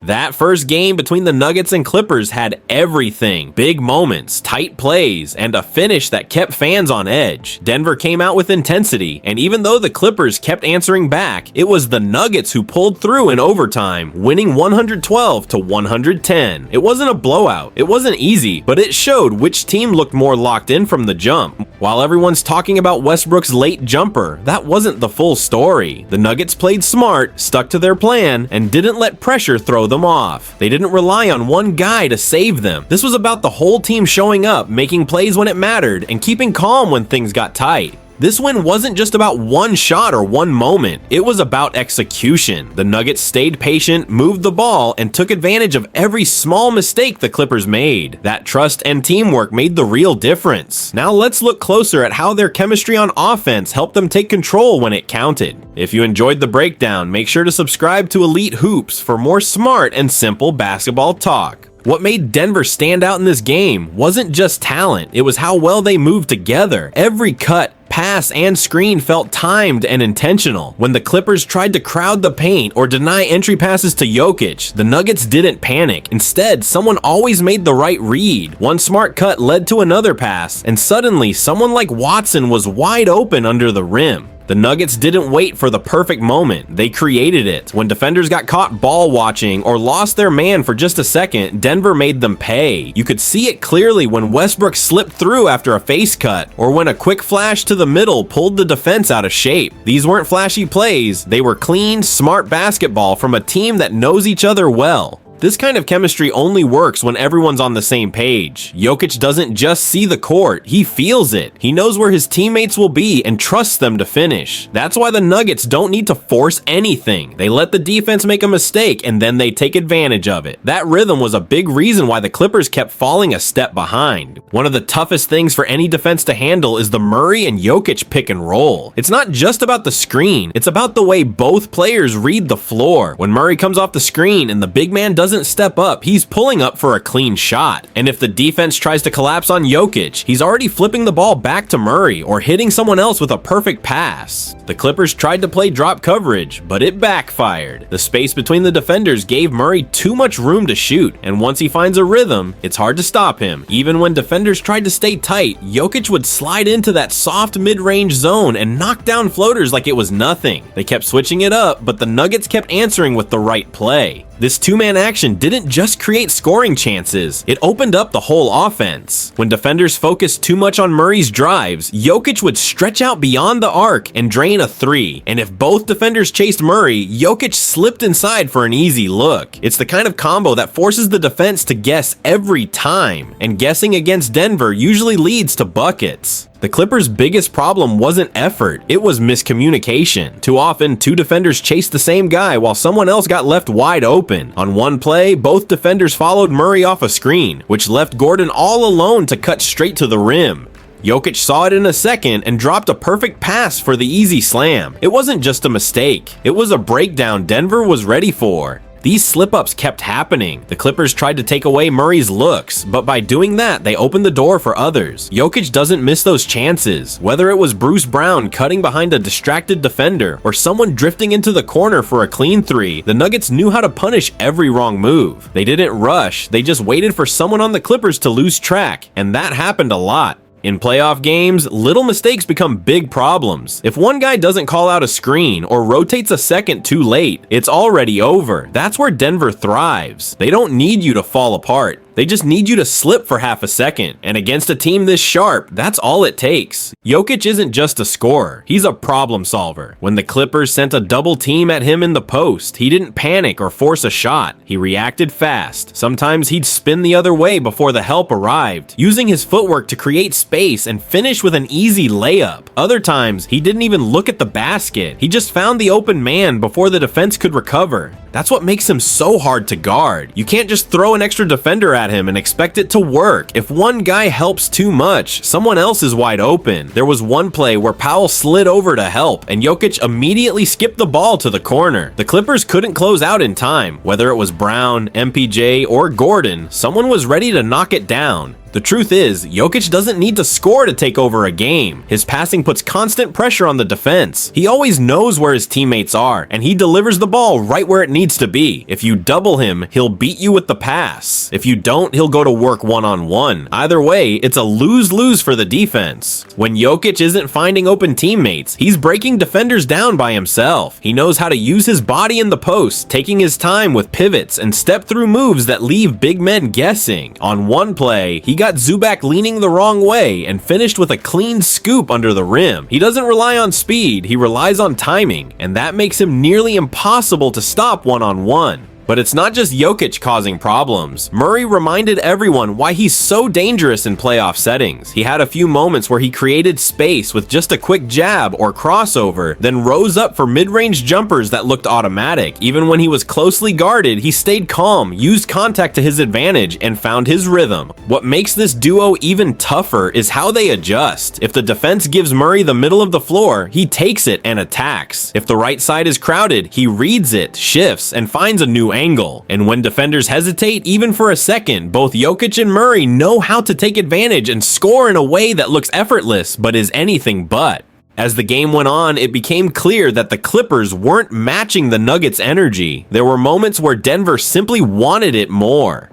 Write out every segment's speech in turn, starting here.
That first game between the Nuggets and Clippers had everything. Big moments, tight plays, and a finish that kept fans on edge. Denver came out with intensity, and even though the Clippers kept answering back, it was the Nuggets who pulled through in overtime, winning 112 to 110. It wasn't a blowout. It wasn't easy, but it showed which team looked more locked in from the jump. While everyone's talking about Westbrook's late jumper, that wasn't the full story. The Nuggets played smart, stuck to their plan, and didn't let pressure throw them off. They didn't rely on one guy to save them. This was about the whole team showing up, making plays when it mattered, and keeping calm when things got tight. This win wasn't just about one shot or one moment, it was about execution. The Nuggets stayed patient, moved the ball, and took advantage of every small mistake the Clippers made. That trust and teamwork made the real difference. Now let's look closer at how their chemistry on offense helped them take control when it counted. If you enjoyed the breakdown, make sure to subscribe to Elite Hoops for more smart and simple basketball talk. What made Denver stand out in this game wasn't just talent, it was how well they moved together. Every cut, pass, and screen felt timed and intentional. When the Clippers tried to crowd the paint or deny entry passes to Jokic, the Nuggets didn't panic. Instead, someone always made the right read. One smart cut led to another pass, and suddenly someone like Watson was wide open under the rim. The Nuggets didn't wait for the perfect moment, they created it. When defenders got caught ball watching or lost their man for just a second, Denver made them pay. You could see it clearly when Westbrook slipped through after a face cut, or when a quick flash to the middle pulled the defense out of shape. These weren't flashy plays, they were clean, smart basketball from a team that knows each other well. This kind of chemistry only works when everyone's on the same page. Jokic doesn't just see the court, he feels it. He knows where his teammates will be and trusts them to finish. That's why the Nuggets don't need to force anything. They let the defense make a mistake and then they take advantage of it. That rhythm was a big reason why the Clippers kept falling a step behind. One of the toughest things for any defense to handle is the Murray and Jokic pick and roll. It's not just about the screen, it's about the way both players read the floor. When Murray comes off the screen and the big man doesn't step up, he's pulling up for a clean shot. And if the defense tries to collapse on Jokic, he's already flipping the ball back to Murray or hitting someone else with a perfect pass. The Clippers tried to play drop coverage, but it backfired. The space between the defenders gave Murray too much room to shoot, and once he finds a rhythm, it's hard to stop him. Even when defenders tried to stay tight, Jokic would slide into that soft mid-range zone and knock down floaters like it was nothing. They kept switching it up, but the Nuggets kept answering with the right play. This two-man action didn't just create scoring chances, it opened up the whole offense. When defenders focused too much on Murray's drives, Jokic would stretch out beyond the arc and drain a three. And if both defenders chased Murray, Jokic slipped inside for an easy look. It's the kind of combo that forces the defense to guess every time, and guessing against Denver usually leads to buckets. The Clippers' biggest problem wasn't effort, it was miscommunication. Too often, two defenders chased the same guy while someone else got left wide open. On one play, both defenders followed Murray off a screen, which left Gordon all alone to cut straight to the rim. Jokic saw it in a second and dropped a perfect pass for the easy slam. It wasn't just a mistake, it was a breakdown Denver was ready for. These slip-ups kept happening. The Clippers tried to take away Murray's looks, but by doing that, they opened the door for others. Jokic doesn't miss those chances. Whether it was Bruce Brown cutting behind a distracted defender or someone drifting into the corner for a clean three, the Nuggets knew how to punish every wrong move. They didn't rush, they just waited for someone on the Clippers to lose track, and that happened a lot. In playoff games, little mistakes become big problems. If one guy doesn't call out a screen or rotates a second too late, it's already over. That's where Denver thrives. They don't need you to fall apart. They just need you to slip for half a second, and against a team this sharp, that's all it takes. Jokic isn't just a scorer, he's a problem solver. When the Clippers sent a double team at him in the post, he didn't panic or force a shot. He reacted fast. Sometimes he'd spin the other way before the help arrived, using his footwork to create space and finish with an easy layup. Other times, he didn't even look at the basket. He just found the open man before the defense could recover. That's what makes him so hard to guard. You can't just throw an extra defender at him and expect it to work. If one guy helps too much, someone else is wide open. There was one play where Powell slid over to help, and Jokic immediately skipped the ball to the corner. The Clippers couldn't close out in time. Whether it was Brown, MPJ, or Gordon, someone was ready to knock it down. The truth is, Jokic doesn't need to score to take over a game. His passing puts constant pressure on the defense. He always knows where his teammates are, and he delivers the ball right where it needs to be. If you double him, he'll beat you with the pass. If you don't, he'll go to work one-on-one. Either way, it's a lose-lose for the defense. When Jokic isn't finding open teammates, he's breaking defenders down by himself. He knows how to use his body in the post, taking his time with pivots and step-through moves that leave big men guessing. On one play, he got Zubac leaning the wrong way and finished with a clean scoop under the rim. He doesn't rely on speed, he relies on timing, and that makes him nearly impossible to stop one-on-one. But it's not just Jokic causing problems. Murray reminded everyone why he's so dangerous in playoff settings. He had a few moments where he created space with just a quick jab or crossover, then rose up for mid-range jumpers that looked automatic. Even when he was closely guarded, he stayed calm, used contact to his advantage, and found his rhythm. What makes this duo even tougher is how they adjust. If the defense gives Murray the middle of the floor, he takes it and attacks. If the right side is crowded, he reads it, shifts, and finds a new angle. And when defenders hesitate even for a second, both Jokic and Murray know how to take advantage and score in a way that looks effortless but is anything but. As the game went on, it became clear that the Clippers weren't matching the Nuggets' energy. There were moments where Denver simply wanted it more.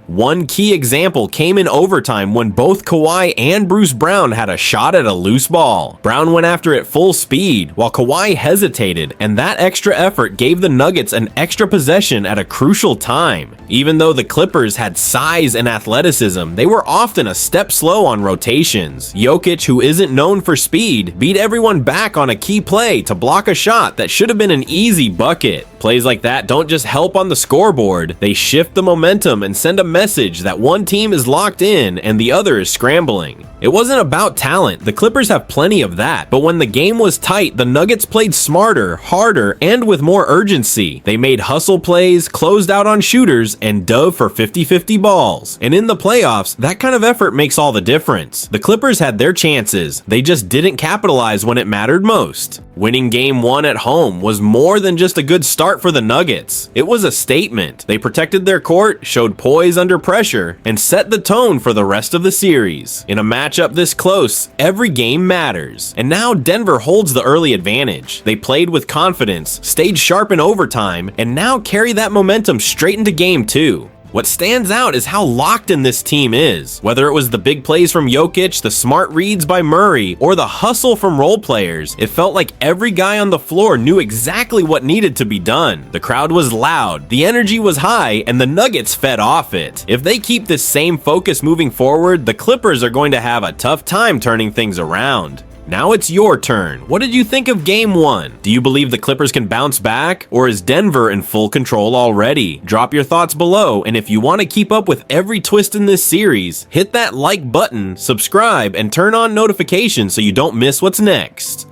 One key example came in overtime when both Kawhi and Bruce Brown had a shot at a loose ball. Brown went after it full speed, while Kawhi hesitated, and that extra effort gave the Nuggets an extra possession at a crucial time. Even though the Clippers had size and athleticism, they were often a step slow on rotations. Jokic, who isn't known for speed, beat everyone back on a key play to block a shot that should have been an easy bucket. Plays like that don't just help on the scoreboard, they shift the momentum and send a message that one team is locked in and the other is scrambling. It wasn't about talent, the Clippers have plenty of that, but when the game was tight, the Nuggets played smarter, harder, and with more urgency. They made hustle plays, closed out on shooters, and dove for 50-50 balls. And in the playoffs, that kind of effort makes all the difference. The Clippers had their chances, they just didn't capitalize when it mattered most. Winning Game 1 at home was more than just a good start for the Nuggets. It was a statement. They protected their court, showed poise under pressure, and set the tone for the rest of the series. In a matchup this close, every game matters. And now Denver holds the early advantage. They played with confidence, stayed sharp in overtime, and now carry that momentum straight into Game 2. What stands out is how locked in this team is. Whether it was the big plays from Jokic, the smart reads by Murray, or the hustle from role players, it felt like every guy on the floor knew exactly what needed to be done. The crowd was loud, the energy was high, and the Nuggets fed off it. If they keep this same focus moving forward, the Clippers are going to have a tough time turning things around. Now it's your turn. What did you think of Game 1? Do you believe the Clippers can bounce back? Or is Denver in full control already? Drop your thoughts below, and if you want to keep up with every twist in this series, hit that like button, subscribe, and turn on notifications so you don't miss what's next.